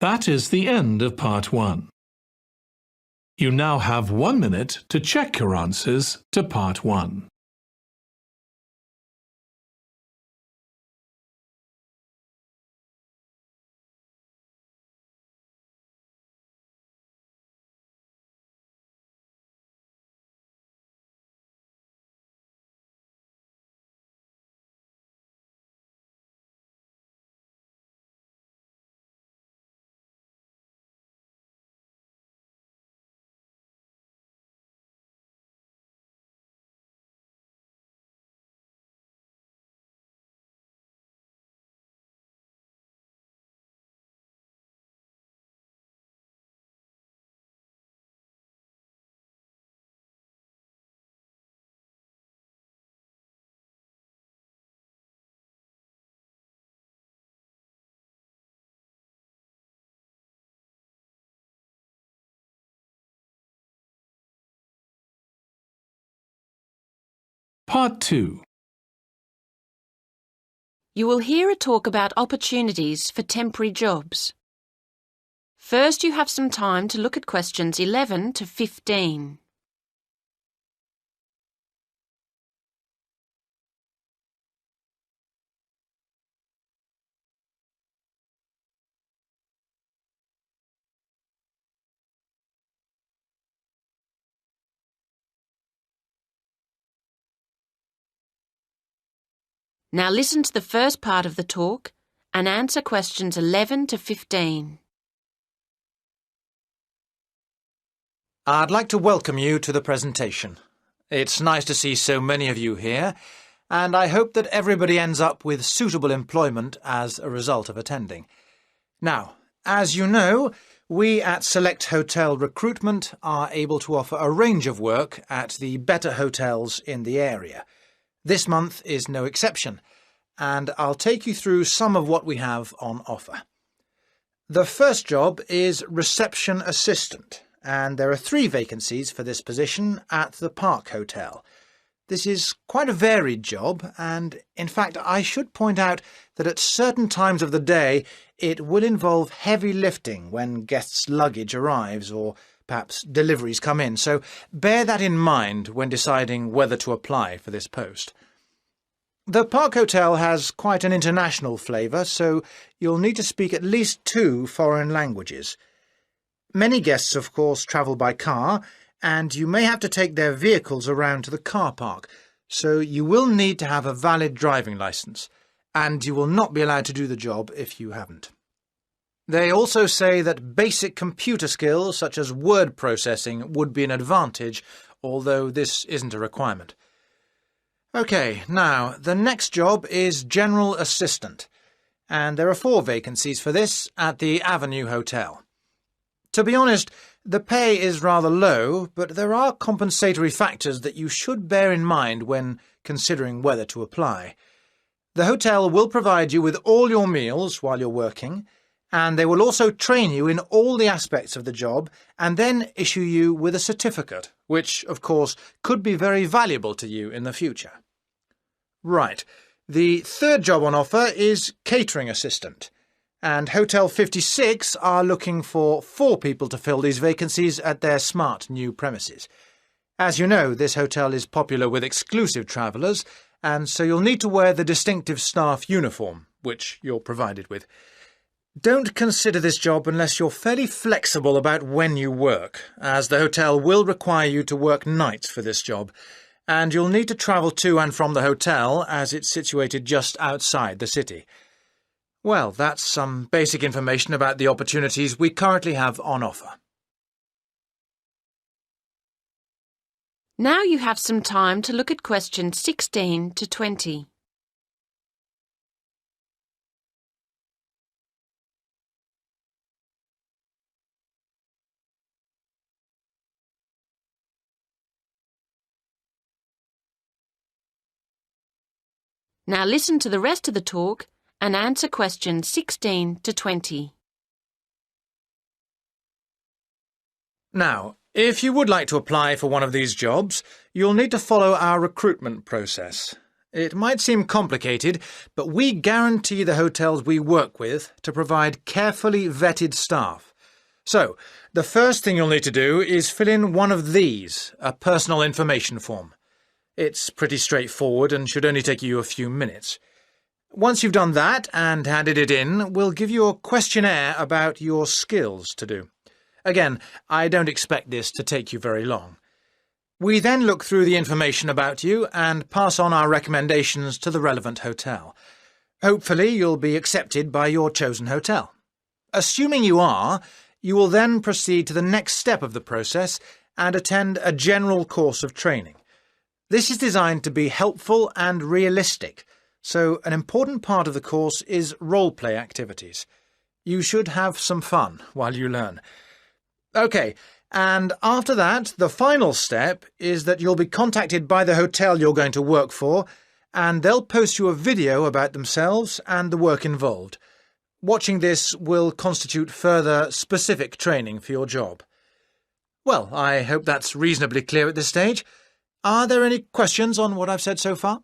That is the end of part 1. You now have 1 minute to check your answers to part 1. Part 2. You will hear a talk about opportunities for temporary jobs. First, you have some time to look at questions 11 to 15. Now listen to the first part of the talk and answer questions 11 to 15. I'd like to welcome you to the presentation. It's nice to see so many of you here, and I hope that everybody ends up with suitable employment as a result of attending. Now, as you know, we at Select Hotel Recruitment are able to offer a range of work at the better hotels in the area. This month is no exception, and I'll take you through some of what we have on offer. The first job is reception assistant, and there are 3 vacancies for this position at the Park Hotel. This is quite a varied job, and in fact I should point out that at certain times of the day it will involve heavy lifting when guests' luggage arrives or perhaps deliveries come in, so bear that in mind when deciding whether to apply for this post. The Park Hotel has quite an international flavour, so you'll need to speak at least 2 foreign languages. Many guests, of course, travel by car, and you may have to take their vehicles around to the car park, so you will need to have a valid driving licence, and you will not be allowed to do the job if you haven't. They also say that basic computer skills such as word processing would be an advantage, although this isn't a requirement. OK, now, the next job is general assistant, and there are 4 vacancies for this at the Avenue Hotel. To be honest, the pay is rather low, but there are compensatory factors that you should bear in mind when considering whether to apply. The hotel will provide you with all your meals while you're working, and they will also train you in all the aspects of the job and then issue you with a certificate, which, of course, could be very valuable to you in the future. Right, the third job on offer is catering assistant, and Hotel 56 are looking for 4 people to fill these vacancies at their smart new premises. As you know, this hotel is popular with exclusive travellers, and so you'll need to wear the distinctive staff uniform, which you're provided with. Don't consider this job unless you're fairly flexible about when you work, as the hotel will require you to work nights for this job, and you'll need to travel to and from the hotel as it's situated just outside the city. Well, that's some basic information about the opportunities we currently have on offer. Now you have some time to look at questions 16 to 20. Now listen to the rest of the talk and answer questions 16 to 20. Now, if you would like to apply for one of these jobs, you'll need to follow our recruitment process. It might seem complicated, but we guarantee the hotels we work with to provide carefully vetted staff. So, the first thing you'll need to do is fill in one of these, a personal information form. It's pretty straightforward and should only take you a few minutes. Once you've done that and handed it in, we'll give you a questionnaire about your skills to do. Again, I don't expect this to take you very long. We then look through the information about you and pass on our recommendations to the relevant hotel. Hopefully, you'll be accepted by your chosen hotel. Assuming you are, you will then proceed to the next step of the process and attend a general course of training. This is designed to be helpful and realistic, so an important part of the course is role-play activities. You should have some fun while you learn. OK, and after that, the final step is that you'll be contacted by the hotel you're going to work for, and they'll post you a video about themselves and the work involved. Watching this will constitute further specific training for your job. Well, I hope that's reasonably clear at this stage. Are there any questions on what I've said so far?